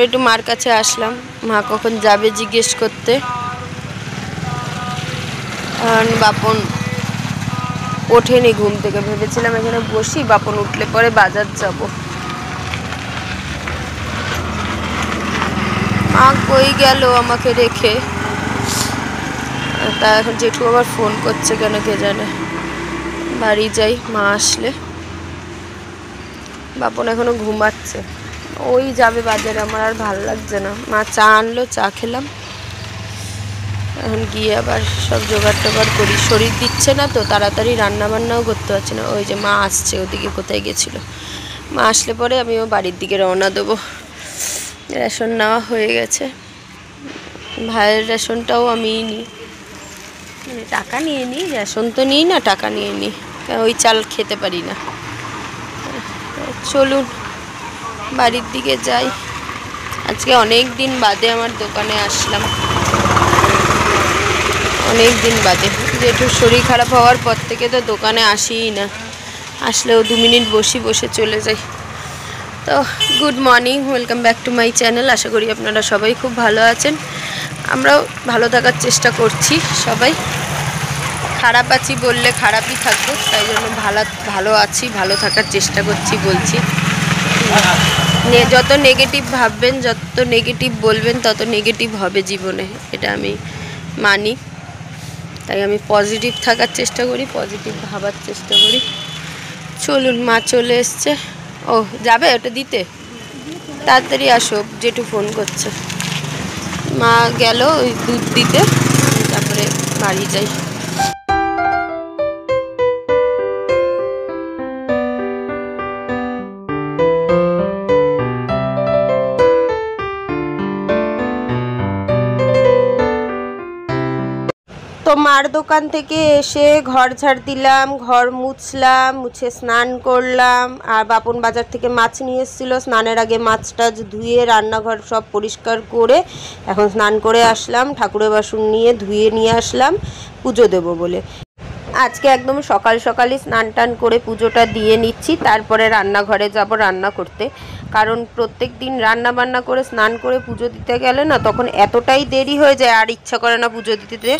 একটু মার কাছে আসলাম, মা কখন যাবে জিজ্ঞেস করতে। বাপন ওঠেনি ঘুম থেকে, ভেবেছিলাম এখানে বসি, বাপন উঠলে পরে বাজার যাব। মা কই গেল আমাকে রেখে। তা এখন জেঠু আবার ফোন করছে কেন কে জানে। বাড়ি যাই মা আসলে। বাপন এখনো ঘুমাচ্ছে, ওই যাবে বাজারে, আমার আর ভালো লাগছে না। মা চা আনলো, চা খেলাম। এখন গিয়ে আবার সব জোগাড় টোগাড় করি, শরীর দিচ্ছে না তো, তাড়াতাড়ি রান্না বান্নাও করতে পারছি না। ওই যে মা আসছে, ওদিকে কোথায় গেছিল। মা আসলে পরে আমিও বাড়ির দিকে রওনা দেবো। রেশন নেওয়া হয়ে গেছে, ভাইয়ের রেশনটাও আমিই নিই, মানে টাকা নিয়ে নিই, রেশন তো নিই না, টাকা নিয়ে নিই, ওই চাল খেতে পারি না। চলুন বাড়ির দিকে যাই। আজকে অনেক দিন বাদে আমার দোকানে আসলাম, অনেক দিন বাদে। জেঠুর শরীর খারাপ হওয়ার পর থেকে তো দোকানে আসিই না, আসলেও 2 মিনিট বসে চলে যাই। তো good morning, welcome back to my channel. আশা করি আপনারা সবাই খুব ভালো আছেন, আমরাও ভালো থাকার চেষ্টা করছি। সবাই খারাপ আছি বললে খারাপই থাকবো, তাই জন্য ভালো আছি, ভালো থাকার চেষ্টা করছি বলছি। যত নেগেটিভ ভাববেন, যত নেগেটিভ বলবেন, তত নেগেটিভ হবে জীবনে, এটা আমি মানি। তাই আমি পজিটিভ থাকার চেষ্টা করি, পজিটিভ ভাবার চেষ্টা করি। চলুন, মা চলে এসছে। ও যাবে ওটা দিতে, তাড়াতাড়ি আসো, জেঠু ফোন করছে। মা গেল ওই দুধ দিতে, তারপরে বাড়ি যাই। তো মার দোকান থেকে এসে ঘর ঝাড় দিলাম, ঘর মুছলাম, মুছে স্নান করলাম। আর বাপন বাজার থেকে মাছ নিয়ে এসেছিলো, স্নানের আগে মাছটা ধুয়ে রান্নাঘর সব পরিষ্কার করে এখন স্নান করে আসলাম। ঠাকুরের বাসন নিয়ে ধুয়ে নিয়ে আসলাম পুজো দেবো বলে। আজকে একদম সকাল সকালই স্নান টান করে পুজোটা দিয়ে নিচ্ছি, তারপরে রান্নাঘরে যাব রান্না করতে। কারণ প্রত্যেক দিন রান্না বান্না করে স্নান করে পুজো দিতে গেলে না, তখন এতটাই দেরি হয়ে যায় আর ইচ্ছা করে না পুজো দিতে।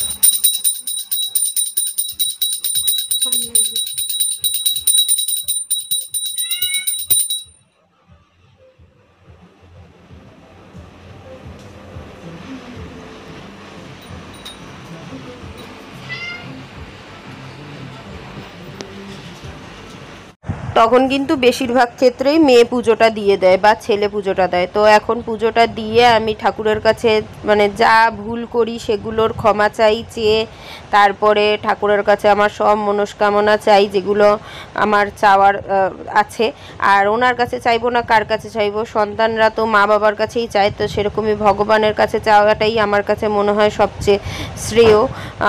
তখন কিন্তু বেশিরভাগ ক্ষেত্রেই মেয়ে পুজোটা দিয়ে দেয় বা ছেলে পুজোটা দেয়। তো এখন পুজোটা দিয়ে আমি ঠাকুরের কাছে মানে যা ভুল করি সেগুলোর ক্ষমা চাই, চেয়ে তারপরে ঠাকুরের কাছে আমার সব মনস্কামনা চাই, যেগুলো আমার চাওয়ার আছে। আর ওনার কাছে চাইবো না, কার কাছে চাইবো? সন্তানরা তো মা বাবার কাছেই চায়, তো সেরকমই ভগবানের কাছে চাওয়াটাই আমার কাছে মনে হয় সবচেয়ে শ্রেয়।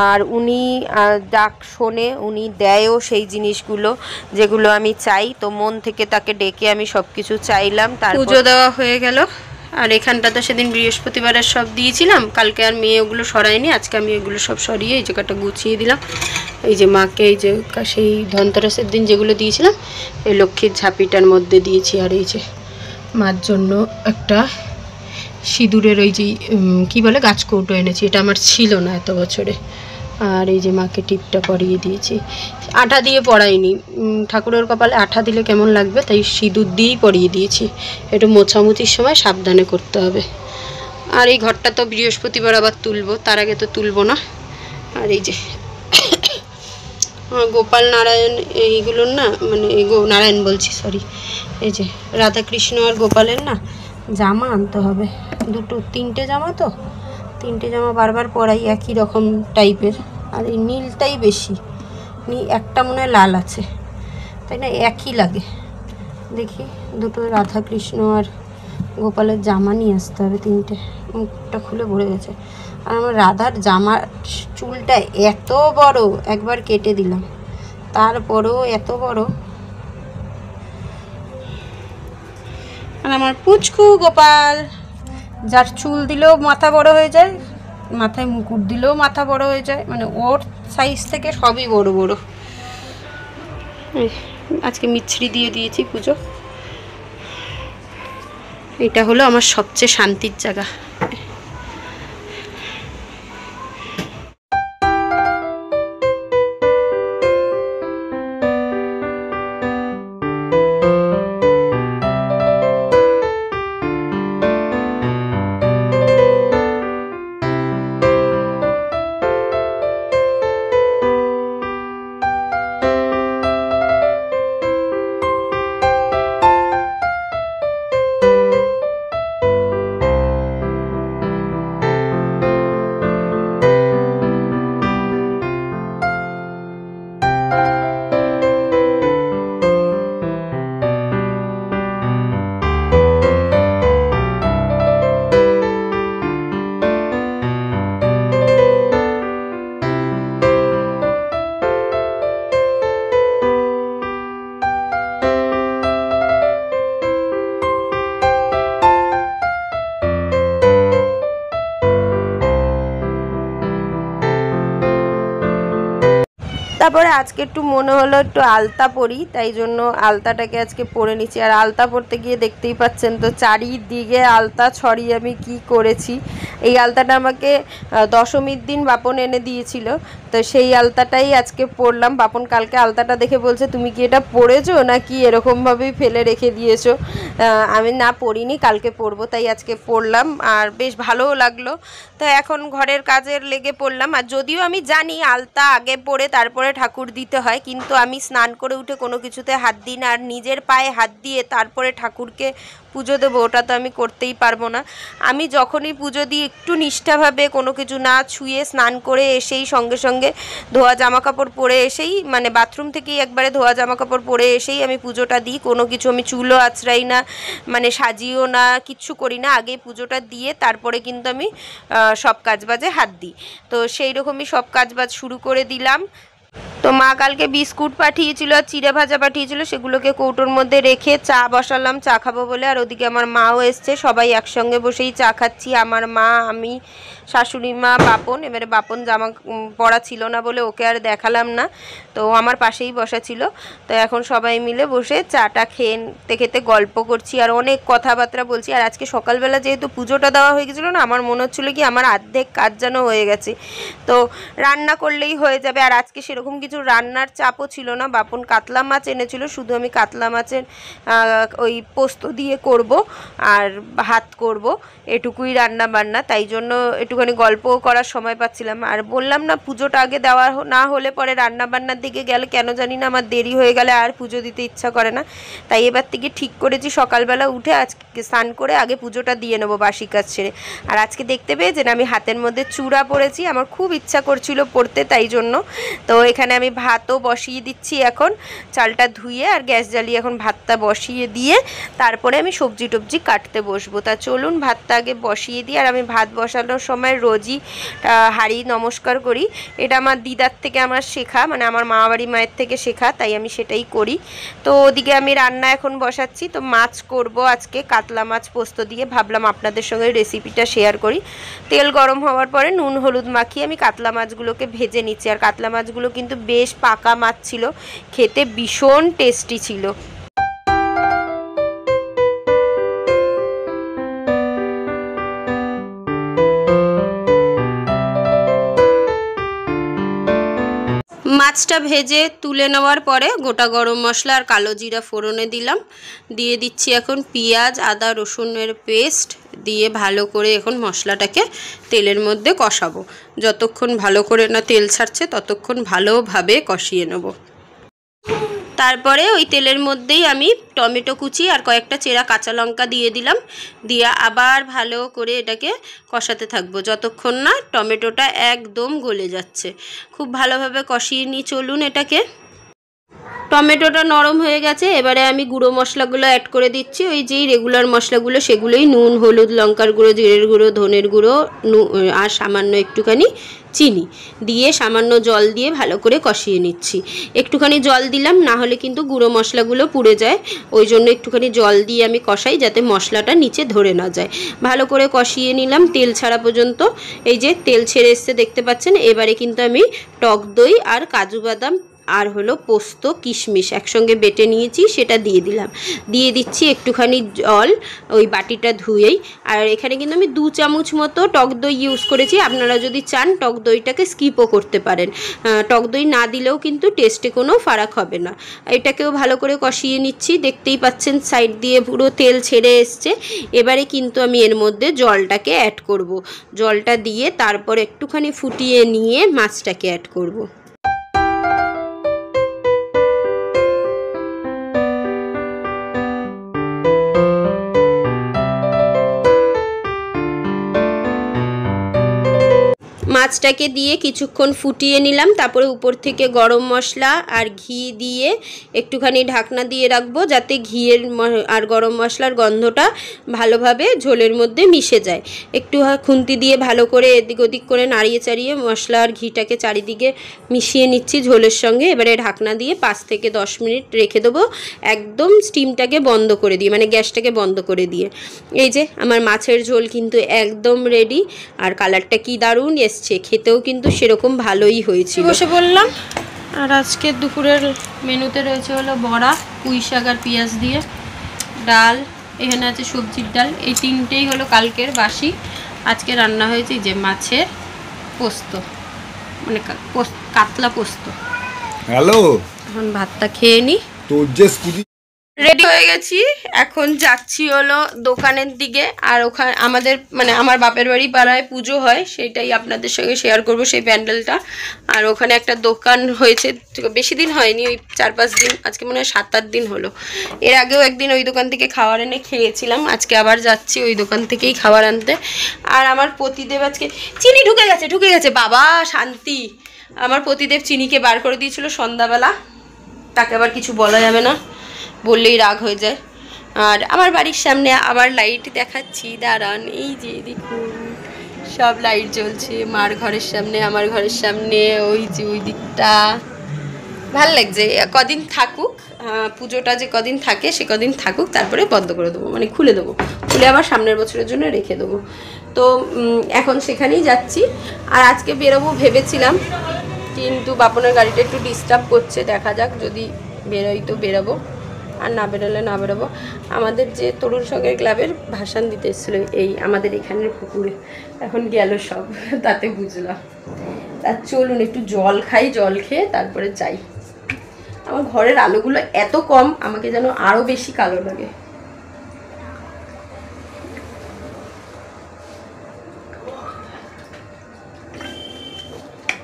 আর উনি ডাক শোনে, উনি দেয়ও সেই জিনিসগুলো যেগুলো আমি চাই। তো মন থেকে তাকে ডেকে আমি সব কিছু চাইলাম, তার পুজো দেওয়া হয়ে গেল। আর এখানটা তো সেদিন বৃহস্পতিবারের সব দিয়েছিলাম, কালকে আর মেয়ে ওগুলো সরাইনি, আজকে আমি এগুলো সব সরিয়ে এই জায়গাটা গুছিয়ে দিলাম। এই যে মাকে এই যে সেই ধনতেরাসের দিন যেগুলো দিয়েছিলাম এই লক্ষ্মীর ঝাঁপিটার মধ্যে দিয়েছি। আর এই যে মার জন্য একটা সিঁদুরের ওই যে কী বলে গাছকৌটো এনেছি, এটা আমার ছিল না এত বছরে। আর এই যে মাকে টিপটা পরিয়ে দিয়েছি, আঠা দিয়ে পরাইনি, ঠাকুরের কপালে আঠা দিলে কেমন লাগবে, তাই সিঁদুর দিয়েই পরিয়ে দিয়েছি। একটু মোছামুছির সময় সাবধানে করতে হবে। আর এই ঘরটা তো বৃহস্পতিবার আবার তুলবো, তার আগে তো তুলবো না। আর এই যে গোপাল নারায়ণ এইগুলোর না, মানে নারায়ণ বলছি সরি, এই যে রাধাকৃষ্ণ আর গোপালের না জামা আনতে হবে, 3টে জামা, তো 3টে জামা বারবার পরাই একই রকম টাইপের। আর এই নীলটাই বেশি, একটা মনে হয় লাল আছে, তাই না, একই লাগে। দেখি দুটো রাধাকৃষ্ণ আর গোপালের জামা নিয়ে আসতে হবে 3টে। মুখটা খুলে ভরে গেছে। আর আমার রাধার জামার চুলটা এত বড়, একবার কেটে দিলাম, তারপরেও এত বড়। আর আমার পুচকু গোপাল, যার চুল দিলেও মাথা বড় হয়ে যায়, মাথায় মুকুট দিলেও মাথা বড় হয়ে যায়, মানে ওর সাইজ থেকে সবই বড় বড়। আজকে মিছরি দিয়ে দিয়েছি পুজো। এটা হলো আমার সবচেয়ে শান্তির জায়গা। তারপরে আজকে একটু মনে হলো একটু আলতা পরি, তাই জন্য আলতাটাকে আজকে পরে নিচ্ছি। আর আলতা পরতে গিয়ে দেখতেই পাচ্ছেন তো চারিদিকে আলতা ছড়িয়ে আমি কি করেছি। এই আলতাটা আমাকে দশমীর দিন বাপন এনে দিয়েছিল, তো সেই আলতাটাই আজকে পরলাম। বাপন কালকে আলতাটা দেখে বলছে তুমি কি এটা পরেছো নাকি এরকমভাবেই ফেলে রেখে দিয়েছো। আমি না পরিনি, কালকে পরবো, তাই আজকে পরলাম আর বেশ ভালোও লাগলো। তো এখন ঘরের কাজের লেগে পড়লাম। আর যদিও আমি জানি আলতা আগে পরে তারপরে ঠাকুর দিতে হয়, কিন্তু আমি স্নান করে উঠে কোনো কিছুতে হাত দিই না। আর নিজের পায়ে হাত দিয়ে তারপরে ঠাকুরকে পুজো দেবো ওটা তো আমি করতেই পারবো না। আমি যখনই পুজো দিই একটু নিষ্ঠাভাবে কোনো কিছু না ছুঁয়ে স্নান করে এসেই সঙ্গে সঙ্গে ধোয়া জামা কাপড় পরে এসেই মানে বাথরুম থেকেই একবারে ধোয়া জামা কাপড় পরে এসেই আমি পুজোটা দিই। কোনো কিছু আমি চুলও আঁচড়াই না, মানে সাজিও না, কিচ্ছু করি না। আগে পুজোটা দিয়ে তারপরে কিন্তু আমি সব কাজবাজে হাত দিই। তো সেই রকমই সব কাজবাজ শুরু করে দিলাম। তো মা কালকে বিস্কুট পাঠিয়েছিল আর চিড়ে ভাজা পাঠিয়েছিল, সেগুলোকে কৌটোর মধ্যে রেখে চা বসালাম চা খাবো বলে। আর ওদিকে আমার মাও এসছে, সবাই একসঙ্গে বসেই চা খাচ্ছি। আমার মা, আমি, শাশুড়ি মা, বাপন। এবারে বাপন জামা পরা ছিল না বলে ওকে আর দেখালাম না, তো আমার পাশেই বসা ছিল। তো এখন সবাই মিলে বসে চাটা খেতে খেতে গল্প করছি আর অনেক কথাবার্তা বলছি। আর আজকে সকালবেলা যেহেতু পুজোটা দেওয়া হয়ে গেছিলো না, আমার মনে হচ্ছিলো কি আমার অর্ধেক কাজ যেন হয়ে গেছে, তো রান্না করলেই হয়ে যাবে। আর আজকে সেরকম কিছু রান্নার চাপও ছিল না। বাপন কাতলা মাছ এনেছিল, শুধু আমি কাতলা মাছের ওই পোস্ত দিয়ে করব আর ভাত করব, এটুকুই রান্না বান্না। তাই জন্য একটুখানি গল্পও করার সময় পাচ্ছিলাম। আর বললাম না পুজোটা আগে দেওয়া না হলে পরে রান্না বান্নার দিকে গেলে কেন জানি না আমার দেরি হয়ে গেলে আর পুজো দিতে ইচ্ছা করে না। তাই এবার থেকে ঠিক করেছি সকালবেলা উঠে আজকে স্নান করে আগে পুজোটা দিয়ে নেবো বাসি কাজ ছেড়ে। আর আজকে দেখতে পেয়েছেন আমি হাতের মধ্যে চূড়া পরেছি, আমার খুব ইচ্ছা করছিল পরতে, তাই জন্য। তো এখানে আমি ভাতও বসিয়ে দিচ্ছি এখন, চালটা ধুয়ে আর গ্যাস জ্বালিয়ে এখন ভাতটা বসিয়ে দিয়ে তারপরে আমি সবজি টবজি কাটতে বসবো। তা চলুন ভাতটা আগে বসিয়ে দিই। আর আমি ভাত বসানোর সময় রোজই হাঁড়ি নমস্কার করি, এটা আমার দিদার থেকে আমার শেখা, মানে আমার মামাবাড়ি মায়ের থেকে শেখা, তাই আমি সেটাই করি। তো ওদিকে আমি রান্না এখন বসাচ্ছি। তো মাছ করব আজকে, কাতলা মাছ পোস্ত দিয়ে। ভাবলাম আপনাদের সঙ্গে রেসিপিটা শেয়ার করি। তেল গরম হওয়ার পরে নুন হলুদ মাখিয়ে আমি কাতলা মাছগুলোকে ভেজে নিচ্ছি। আর কাতলা মাছগুলো কিন্তু বেশ পাকা মাছ ছিল, খেতে ভীষণ টেস্টি ছিল। মাছটা ভেজে তুলে নেওয়ার পরে গোটা গরম মশলা আর কালো জিরা ফোড়নে দিলাম, দিয়ে দিচ্ছি এখন পেঁয়াজ আদা রসুনের পেস্ট দিয়ে ভালো করে এখন মশলাটাকে তেলের মধ্যে কষাবো। যতক্ষণ ভালো করে না তেল ছাড়ছে ততক্ষণ ভালোভাবে কষিয়ে নেব। তারপরে ওই তেলের মধ্যেই আমি টমেটো কুচি আর কয়েকটা চেরা কাঁচা লঙ্কা দিয়ে দিলাম, দিয়ে আবার ভালো করে এটাকে কষাতে থাকবো যতক্ষণ না টমেটোটা একদম গলে যাচ্ছে। খুব ভালোভাবে কষিয়ে নিয়ে চলুন এটাকে। টমেটোটা নরম হয়ে গেছে, এবারে আমি গুঁড়ো মশলাগুলো অ্যাড করে দিচ্ছি। ওই যেই রেগুলার মশলাগুলো সেগুলোই, নুন হলুদ লঙ্কার গুঁড়ো জিরের গুঁড়ো ধনের গুঁড়ো আর সামান্য একটুখানি চিনি দিয়ে সামান্য জল দিয়ে ভালো করে কষিয়ে নিচ্ছি। একটুখানি জল দিলাম, না হলে কিন্তু গুঁড়ো মশলাগুলো পুড়ে যায়, ওই জন্য একটুখানি জল দিয়ে আমি কষাই যাতে মশলাটা নিচে ধরে না যায়। ভালো করে কষিয়ে নিলাম তেল ছাড়া পর্যন্ত। এই যে তেল ছেড়ে এসছে দেখতে পাচ্ছেন। এবারে কিন্তু আমি টক দই আর কাজু বাদাম আর হলো পোস্ত কিশমিশ একসঙ্গে বেটে নিয়েছি, সেটা দিয়ে দিলাম। দিয়ে দিচ্ছি একটুখানি জল ওই বাটিটা ধুয়েই। আর এখানে কিন্তু আমি 2 চামচ মতো টক দই ইউজ করেছি। আপনারা যদি চান টক দইটাকে স্কিপও করতে পারেন, টক দই না দিলেও কিন্তু টেস্টে কোনো ফারাক হবে না। এটাকেও ভালো করে কষিয়ে নিচ্ছি, দেখতেই পাচ্ছেন সাইড দিয়ে পুরো তেল ছেড়ে এসছে। এবারে কিন্তু আমি এর মধ্যে জলটাকে অ্যাড করব। জলটা দিয়ে তারপর একটুখানি ফুটিয়ে নিয়ে মাছটাকে অ্যাড করব। মাছটাকে দিয়ে কিছুক্ষণ ফুটিয়ে নিলাম, তারপরে উপর থেকে গরম মশলা আর ঘি দিয়ে একটুখানি ঢাকনা দিয়ে রাখবো, যাতে ঘিয়ের আর গরম মশলার গন্ধটা ভালোভাবে ঝোলের মধ্যে মিশে যায়। একটু খুন্তি দিয়ে ভালো করে এদিক ওদিক করে নাড়িয়ে চাড়িয়ে মশলা আর ঘিটাকে চারিদিকে মিশিয়ে নিচ্ছি ঝোলের সঙ্গে। এবারে ঢাকনা দিয়ে 5 থেকে 10 মিনিট রেখে দেবো, একদম স্টিমটাকে বন্ধ করে দিয়ে, মানে গ্যাসটাকে বন্ধ করে দিয়ে। এই যে আমার মাছের ঝোল কিন্তু একদম রেডি, আর কালারটা কি দারুণ এসছে, খেতেও কিন্তু সেরকম ভালোই হয়েছিল। বসে বললাম, আর আজকে দুপুরের মেনুতে রয়েছে হলো বড়া, পুঁই শাক আর পেঁয়াজ দিয়ে, ডাল, এখানে আছে সবজির ডাল। এই তিনটেই হলো কালকের বাসি। আজকে রান্না হয়েছে যে মাছের পোস্ত, মানে কাতলা পোস্ত। হ্যালো, এখন ভাতটা খেয়ে নি। তোর যে স্কুটি রেডি হয়ে গেছি, এখন যাচ্ছি হলো দোকানের দিকে। আর ওখানে আমাদের মানে আমার বাপের বাড়ি পাড়ায় পুজো হয়, সেটাই আপনাদের সঙ্গে শেয়ার করব, সেই প্যান্ডেলটা। আর ওখানে একটা দোকান হয়েছে, বেশি দিন হয়নি, ওই 4-5 দিন, আজকে মনে হয় 7-8 দিন হলো। এর আগেও একদিন ওই দোকান থেকে খাবার এনে খেয়েছিলাম, আজকে আবার যাচ্ছি ওই দোকান থেকেই খাবার আনতে। আর আমার পতিদেব আজকে চিনি ঢুকে গেছে বাবা, শান্তি। আমার পতিদেব চিনিকে বার করে দিয়েছিল সন্ধ্যাবেলা, তাকে আবার কিছু বলা যাবে না, বললেই রাগ হয়ে যায়। আর আমার বাড়ির সামনে আবার লাইট দেখাচ্ছি, দাঁড়ান, এই যে দেখুন সব লাইট জ্বলছে, মার ঘরের সামনে, আমার ঘরের সামনে, ওই যে ওই দিকটা। ভাল লাগছে, কদিন থাকুক, পুজোটা যে কদিন থাকে সে কদিন থাকুক, তারপরে বন্ধ করে দেবো, মানে খুলে দেবো, খুলে আবার সামনের বছরের জন্য রেখে দেবো। তো এখন সেখানেই যাচ্ছি। আর আজকে বেরোবো ভেবেছিলাম, কিন্তু বাপনের গাড়িটা একটু ডিস্টার্ব করছে, দেখা যাক, যদি বেরোই তো বেরোবো, আর না বেরোলে না বেরোবো। আমাদের যে তরুণ সংঘের ক্লাবের ভাসান দিতে এসেছিলো এই আমাদের এখানের পুকুরে, এখন গেল সব, তাতে বুঝলাম। তা চলুন একটু জল খাই, জল খেয়ে তারপরে যাই। আমার ঘরের আলোগুলো এত কম, আমাকে যেন আরও বেশি কালো লাগে।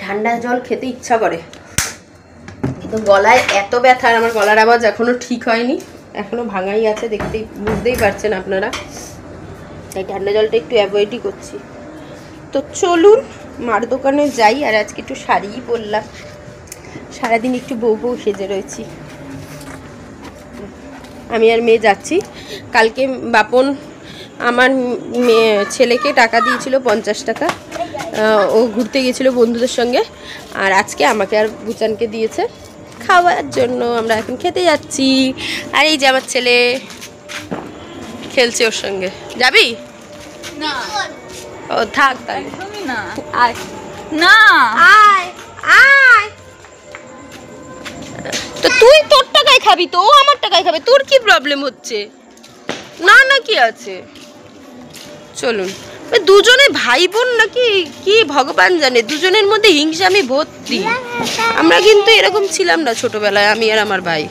ঠান্ডা জল খেতে ইচ্ছা করে, কিন্তু গলায় এত ব্যথা, আর আমার গলার আওয়াজ এখনো ঠিক হয়নি, এখনো ভাঙাই আছে, বুঝতেই পারছেন আপনারা। তাই ঠান্ডা জলটা একটু অ্যাভয়েডই করছি। তো চলুন মার দোকানে যাই। আর আজকে একটু শাড়িই পরলাম, সারাদিন একটু বউ সেজে রয়েছি। আমি আর মেয়ে যাচ্ছি। কালকে বাপন আমার ছেলেকে টাকা দিয়েছিল 50 টাকা, ও ঘুরতে গিয়েছিল বন্ধুদের সঙ্গে। আর আজকে আমাকে আর বুচানকে দিয়েছে খাওয়ার জন্য, আমরা এখন খেতে যাচ্ছি। আর এই যে আমার ছেলে খেলছে ওর সঙ্গে। যাবি না? ও থাক তাহলে, না আয় না, আয় আয়। তো তুই তোর টাকায় খাবি, তো ও আমার টাকায় খাবে, তোর কি প্রবলেম হচ্ছে? না না কি আছে, চলুন। দুজনে ভাই বোন নাকি কি ভগবান জানে, দুজনের মধ্যে হিংসামি ভর্তি। আমরা কিন্তু এরকম ছিলাম না ছোটবেলায়, আমি আর আমার ভাই,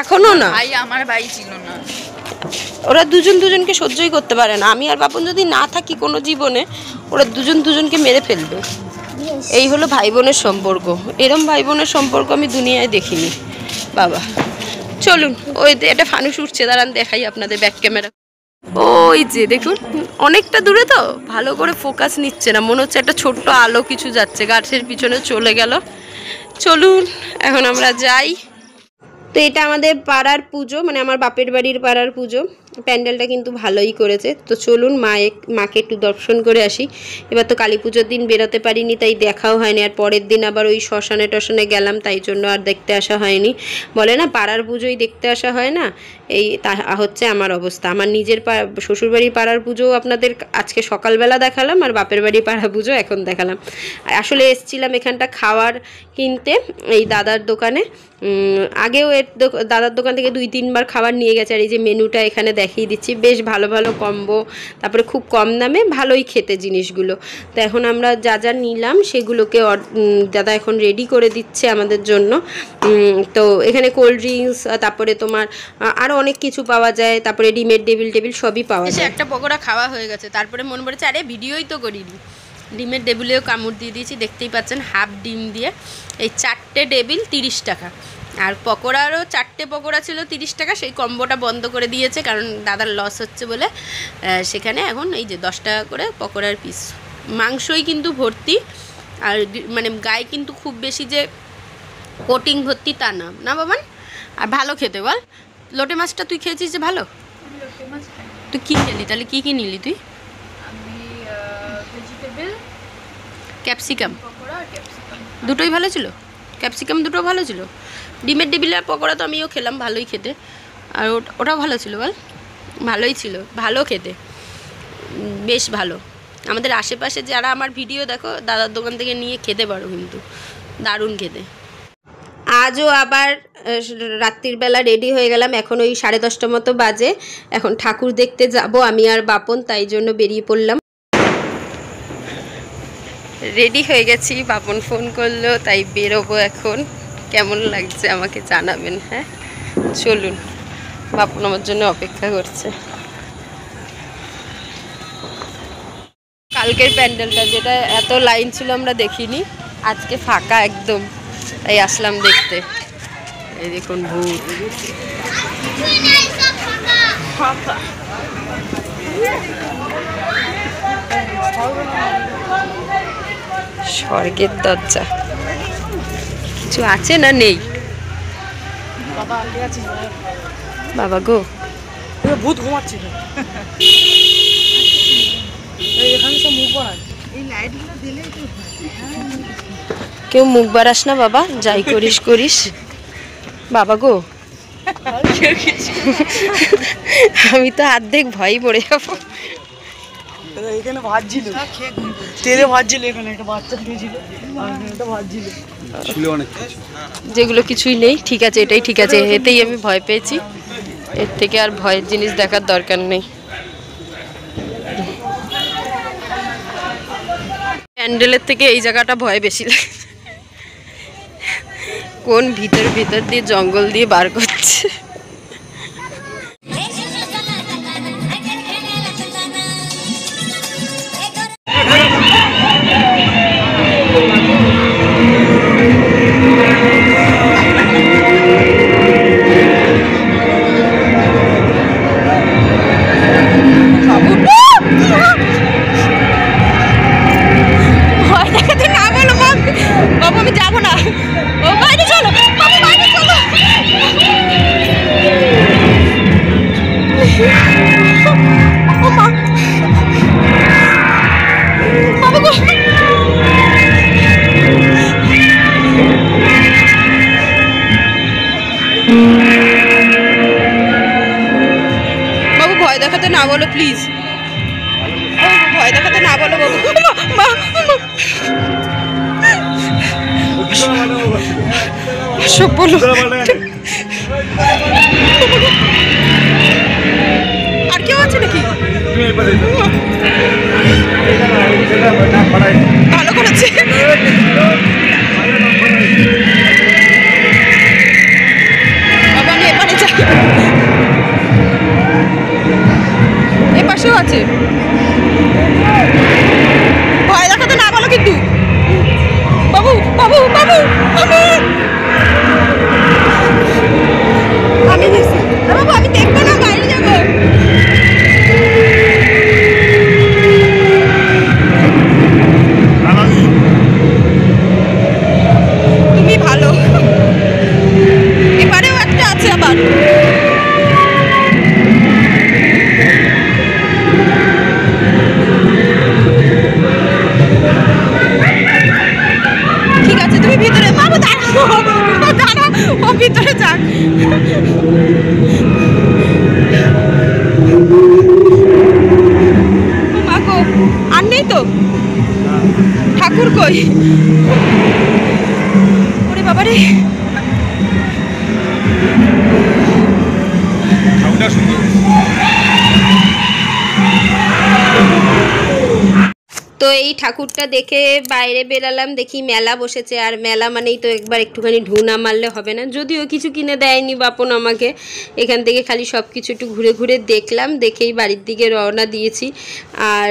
এখনো না। ভাই আমার ভাই ছিল না, ওরা দুজনকে সহ্যই করতে পারে না। আমি আর বাপন যদি না থাকি কোনো জীবনে, ওরা দুজনকে মেরে ফেলবে। এই হলো ভাই বোনের সম্পর্ক, এরম ভাই বোনের সম্পর্ক আমি দুনিয়ায় দেখিনি বাবা। চলুন, ওই একটা ফানুস উঠছে, দাঁড়ান দেখাই আপনাদের ব্যাক ক্যামেরা। ওই যে দেখুন, অনেকটা দূরে তো ভালো করে ফোকাস নিচ্ছে না, মনে হচ্ছে একটা ছোট্ট আলো কিছু যাচ্ছে, গাছের পিছনে চলে গেল। চলুন এখন আমরা যাই। তো এটা আমাদের পাড়ার পুজো, মানে আমার বাপের বাড়ির পাড়ার পুজো। প্যান্ডেলটা কিন্তু ভালোই করেছে। তো চলুন মাকে একটু দর্শন করে আসি। এবার তো কালী পুজোর দিন বেরোতে পারিনি, তাই দেখাও হয়নি। আর পরের দিন আবার ওই শ্মশানে টশানে গেলাম, তাই জন্য আর দেখতে আসা হয়নি। বলে না পাড়ার পুজোই দেখতে আসা হয় না, এই তা হচ্ছে আমার অবস্থা। আমার নিজের শ্বশুরবাড়ির পাড়ার পুজো আপনাদের আজকে সকালবেলা দেখালাম, আর বাপের বাড়ির পাড়া পুজো এখন দেখালাম। আসলে এসছিলাম এখানটা খাওয়ার কিনতে এই দাদার দোকানে। আগেও দাদার দোকান থেকে 2-3 বার খাবার নিয়ে গেছে। আর এই যে মেনুটা এখানে দেখিয়ে দিচ্ছি, বেশ ভালো ভালো কম্বো, তারপরে খুব কম দামে ভালোই খেতে জিনিসগুলো। তো এখন আমরা যা যা নিলাম সেগুলোকে দাদা এখন রেডি করে দিচ্ছে আমাদের জন্য। তো এখানে কোল্ড ড্রিঙ্কস, তারপরে তোমার আরও অনেক কিছু পাওয়া যায়, তারপরে ডিমের টেবিল সবই পাওয়া যায়। একটা পকোড়া খাওয়া হয়ে গেছে, তারপরে মনে পড়েছে আরে ভিডিওই তো করিনি। ডিমের টেবিলেও কামড় দিয়ে দিয়েছি, দেখতেই পাচ্ছেন হাফ ডিম দিয়ে। এই 4টে টেবিল 30 টাকা, আর পকোড়ারও 4টে পকোড়া ছিল 30 টাকা। সেই কম্বোটা বন্ধ করে দিয়েছে, কারণ দাদার লস হচ্ছে বলে। সেখানে এখন এই যে 10 টাকা করে পকোড়ার পিস। মাংসই কিন্তু ভর্তি, আর মানে গায়ে কিন্তু খুব বেশি যে কোটিং ভর্তি তা না, না বাবান? আর ভালো খেতে বল। লোটে মাছটা তুই খেয়েছিস যে ভালো? তুই কী খেলি তাহলে, কী কী নিলি তুই? ক্যাপসিকাম দুটোই ভালো ছিল, ক্যাপসিকাম দুটো ভালো ছিল। ডিমের টেবিলের পকোড়া তো আমিও খেলাম, ভালোই খেতে। আর ওটাও ভালো ছিল বল? ভালোই ছিল, ভালো খেতে, বেশ ভালো। আমাদের আশেপাশে যারা আমার ভিডিও দেখো, দাদার দোকান থেকে নিয়ে খেতে পারো, কিন্তু দারুণ খেতে। আজও আবার রাত্রির বেলা রেডি হয়ে গেলাম। এখন ওই 10:30 মতো বাজে। এখন ঠাকুর দেখতে যাব আমি আর বাপন, তাই জন্য বেরিয়ে পড়লাম। রেডি হয়ে গেছি, বাপন ফোন করলো, তাই বেরোবো এখন। কেমন লাগছে আমাকে জানাবেন। হ্যাঁ চলুন, বাপন আমার জন্য অপেক্ষা করছে। কালকের প্যান্ডেলটা যেটা এত লাইন ছিল আমরা দেখিনি, আজকে ফাঁকা একদম, তাই আসলাম দেখতে। এই দেখুন ভূত। স্বর্গের দরজা কিছু আছে না নেই? বাবা গো, ভূত ঘুমাচ্ছিল। কেউ মুখ বাড়াস না বাবা, যাই করিস করিস। বাবা গো, আমি তো অর্ধেক ভয়ই পড়ে যাবো। এখানে ভাজছিল, তেলে ভাজছিল, এখানে একটা বাচ্চা শুয়েছিল, এটা ভাজছিল। যেগুলো কিছুই নেই, ঠিক আছে, এটাই ঠিক আছে। এতেই আমি ভয় পেয়েছি, এর থেকে আর ভয়ের জিনিস দেখার দরকার নেই। প্যান্ডেলের থেকে এই জায়গাটা ভয় বেশি লাগে। কোন ভিতর দিয়ে জঙ্গল দিয়ে বার করছে। না বলো প্লিজ, ভয় দেখাতে না বলো বাবু। সব বলো, আর কেউ আছে নাকি? ভালো করেছে। বাবা আমি এপারে যাই, এপাশেও আছে। ভয় দেখাতে না বলো কিন্তু বাবু, বাবু, বাবু, আমি বাবু আমি দেখবো না, বাইরে যাবো। ঠাকুর কই? ওরে বাবারে, ঠাকুরটা সুন্দর। তো এই ঠাকুরটা দেখে বাইরে বেরালাম, দেখি মেলা বসেছে। আর মেলা মানেই তো একবার একটুখানি ঢুনা মারলে হবে না, যদিও কিছু কিনে দেয়নি বাপন আমাকে। এখান থেকে খালি সব কিছু একটু ঘুরে ঘুরে দেখলাম, দেখেই বাড়ির দিকে রওনা দিয়েছি। আর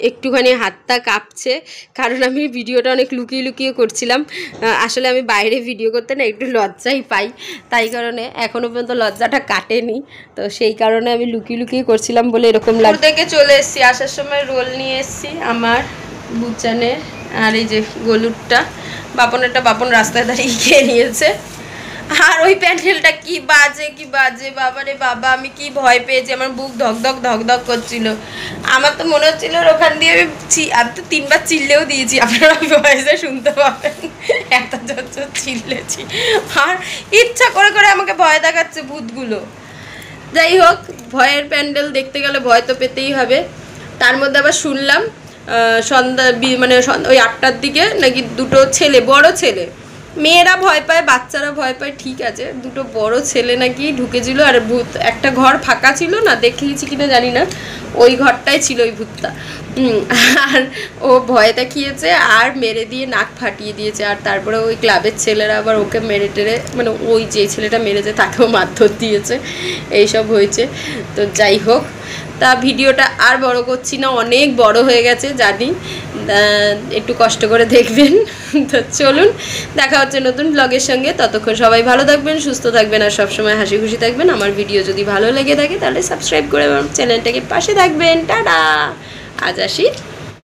একটুখানি হাতটা কাঁপছে, কারণ আমি ভিডিওটা অনেক লুকিয়ে লুকিয়ে করছিলাম। আসলে আমি বাইরে ভিডিও করতে না একটু লজ্জাই পাই, তাই কারণে এখনও পর্যন্ত লজ্জাটা কাটেনি। তো সেই কারণে আমি লুকিয়ে লুকিয়ে করছিলাম বলে এরকম লাগে। থেকে চলে এসেছি, আসার সময় রোল নিয়ে এসেছি আমার বুচানের, আর এই যে গলুরটা বাপনেরটা বাপন রাস্তায় দাঁড়িয়ে খেয়ে নিয়েছে। আর ওই প্যান্ডেলটা কি বাজে বাবারে বাবা, আমি কি ভয় পেয়েছি, আমার বুক ধকধক ধকধক করছিল। আমার তো মনে হচ্ছিল ওখান দিয়ে আমি তো 3 বার চিল্লেও দিয়েছি, আপনারা ভয়েসে শুনতে পাবেন, এত জোর জোর চিল্লেছি। আর ইচ্ছা করে করে আমাকে ভয় দেখাচ্ছে ভূতগুলো। যাই হোক, ভয়ের প্যান্ডেল দেখতে গেলে ভয় তো পেতেই হবে। তার মধ্যে আবার শুনলাম সন্ধ্যা মানে ওই 8টার দিকে নাকি 2টো ছেলে, বড় ছেলে, মেয়েরা ভয় পায় বাচ্চারা ভয় পায় ঠিক আছে, 2টো বড় ছেলে নাকি ঢুকেছিল। আর ভূত, একটা ঘর ফাঁকা ছিল না, দেখেছি কিনা জানি না, ওই ঘরটাই ছিল ওই ভূতটা। আর ও ভয় দেখিয়েছে আর মেরে দিয়ে নাক ফাটিয়ে দিয়েছে। আর তারপরে ওই ক্লাবের ছেলেরা আবার ওকে মেরে টেরে, মানে ওই যে ছেলেটা মেরেছে তাকেও মারধর দিয়েছে, এইসব হয়েছে। তো যাই হোক, তা ভিডিওটা আর বড় করছি না, অনেক বড় হয়ে গেছে জানি, একটু কষ্ট করে দেখবেন। তো চলুন, দেখা হচ্ছে নতুন ব্লগের সঙ্গে। ততক্ষণ সবাই ভালো থাকবেন, সুস্থ থাকবেন, আর সবসময় হাসি খুশি থাকবেন। আমার ভিডিও যদি ভালো লেগে থাকে তাহলে সাবস্ক্রাইব করে আমার চ্যানেলটাকে পাশে থাকবেন। টাটা, আজ আসি।